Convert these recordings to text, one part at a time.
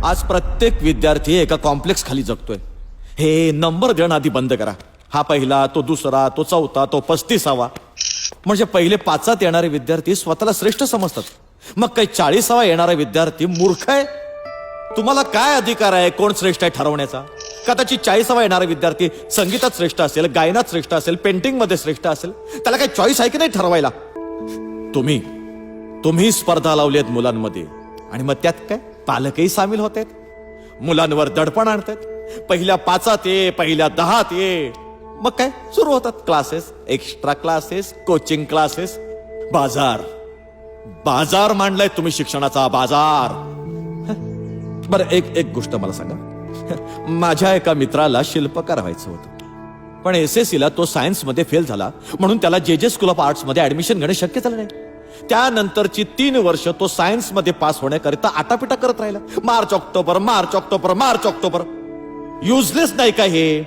आज प्रत्येक विद्यार्थी एका कॉम्प्लेक्स खाली जगतोय. हे नंबर देणं आधी बंद करा. हा पहिला, तो दुसरा, तो चौथा, तो 35वा. म्हणजे पहिले 5 येणारे विद्यार्थी स्वतःला श्रेष्ठ समजतात. मग काही 40वा येणारा विद्यार्थी मूर्ख आहे. तुम्हाला काय अधिकार आहे कोण श्रेष्ठ आहे ठरवण्याचा? कदाचित 40वा येणारा विद्यार्थी संगीतात श्रेष्ठ असेल, गायनात श्रेष्ठ असेल, पेंटिंग मध्ये श्रेष्ठ असेल. त्याला काही चॉईस आहे की नाही ठरवायला? तुम्ही स्पर्धा लावली आहेत मुलांमध्ये आणि मग त्यात काय पालकही सामील होत आहेत. मुलांवर दडपण आणतात. पहिल्या 5 ये, पहिल्या 10 ये. मग काय सुरू होतात classes, extra classes, coaching classes. बाजार मांडलाय तुम्ही, शिक्षणाचा बाजार. बरं एक गोष्ट मला सांगा. माझ्या एका मित्राला शिल्पकार व्हायचं होतं, पण SSC ला तो सायन्स मध्ये फेल झाला म्हणून त्याला JJ स्कूल ऑफ आर्ट्स मध्ये ऍडमिशन घेणं शक्य झालं नाही. त्यानंतरची 3 वर्ष तो सायन्स मध्ये पास होण्याकरिता आटापिटा करत राहिला. मार्च ऑक्टोबर. युजलेस नाही का हे?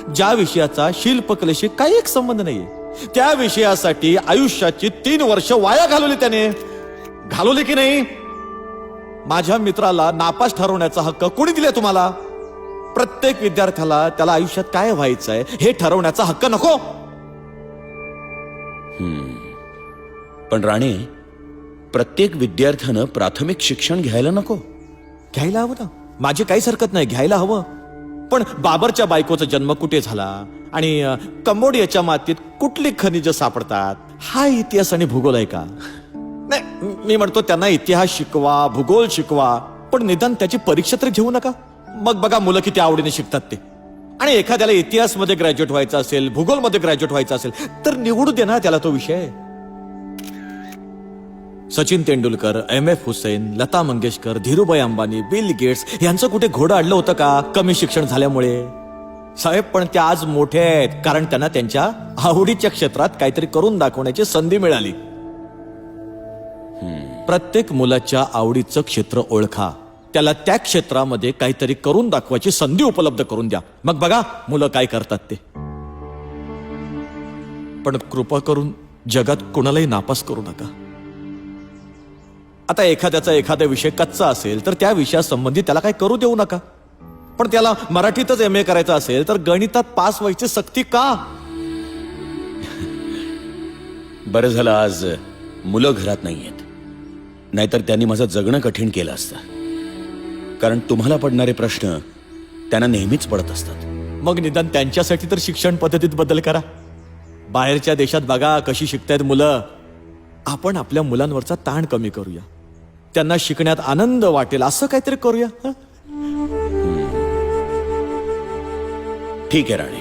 ज्या विषयाचा शिल्पकलेशी काही एक संबंध नाहीये, त्या विषयासाठी आयुष्याची 3 वर्ष वाया घालवली त्याने. घालवली की नाही? माझ्या मित्राला नापास ठरवण्याचा हक्क कोणी दिलाय तुम्हाला? प्रत्येक विद्यार्थ्याला त्याला आयुष्यात काय व्हायचंय हे ठरवण्याचा हक्क नको? पण राणे, प्रत्येक विद्यार्थ्यानं प्राथमिक शिक्षण घ्यायला नको? घ्यायला हवं ना, माझी काहीच हरकत नाही, घ्यायला हवं. पण बाबरच्या बायकोचा जन्म कुठे झाला आणि कंबोडियाच्या मातीत कुठली खनिज सापडतात हा इतिहास आणि भूगोल आहे का? नाही, मी म्हणतो त्यांना इतिहास शिकवा, भूगोल शिकवा, पण निदान त्याची परीक्षा तरी घेऊ नका. मग बघा मुलं किती आवडीने शिकतात ते. आणि एखाद्याला इतिहास मध्ये ग्रॅज्युएट व्हायचं असेल, भूगोल मध्ये ग्रॅज्युएट व्हायचं असेल तर निवडू दे ना त्याला तो विषय. Sachin Tendulkar, MF Hussain, Lata Mangeshkar, Dhirubhai Ambani, Bill Gates यांचं कुठे घोडं अडलं होतं का कमी शिक्षण झाल्यामुळे? साहेब, पण त्या आज मोठे आहेत कारण त्यांना त्यांच्या आवडीच्या क्षेत्रात काहीतरी करून दाखवण्याची संधी मिळाली. प्रत्येक मुलाच्या आवडीचं क्षेत्र ओळखा, त्याला त्या क्षेत्रामध्ये काहीतरी करून दाखवायची संधी उपलब्ध करून द्या. मग बघा मुलं काय करतात ते. पण कृपा करून जगात कोणालाही नापास करू नका. आता एखादा विषय कच्चा असेल तर त्या विषयासंबंधी त्याला काही करू देऊ नका. पण त्याला मराठीतच MA करायचं असेल तर गणितात पास व्हायची सक्ती का? बरं झालं आज मुलं घरात नाहीयेत, नाहीतर त्यांनी माझं जगणं कठीण केलं असतं. कारण तुम्हाला पडणारे प्रश्न त्यांना नेहमीच पडत असतात. मग निदान त्यांच्यासाठी तर शिक्षण पद्धतीत बदल करा. बाहेरच्या देशात बघा कशी शिकतायत मुलं. आपण आपल्या मुलांवरचा ताण कमी करूया, त्यांना शिकण्यात आनंद वाटेल असं काहीतरी करूया. ठीक आहे राणे,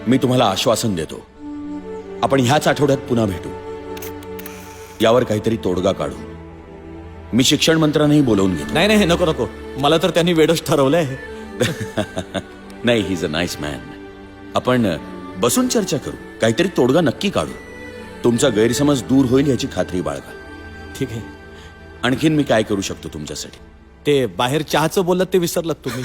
मी तुम्हाला आश्वासन देतो, आपण ह्याच आठवड्यात पुन्हा भेटू, यावर काहीतरी तोडगा काढू. मी शिक्षण मंत्र्यांनाही बोलवून घेतो. नाही नको, मला तर त्यांनी वेडच ठरवलंय. नाही, he is a nice man. आपण बसून चर्चा करू, काहीतरी तोडगा नक्की काढू. तुमचा गैरसमज दूर होईल याची खात्री बाळगा. ठीक आहे. आणखीन मी काय करू शकतो तुमच्यासाठी? ते बाहेर चहाचं बोललात ते विसरलात तुम्ही.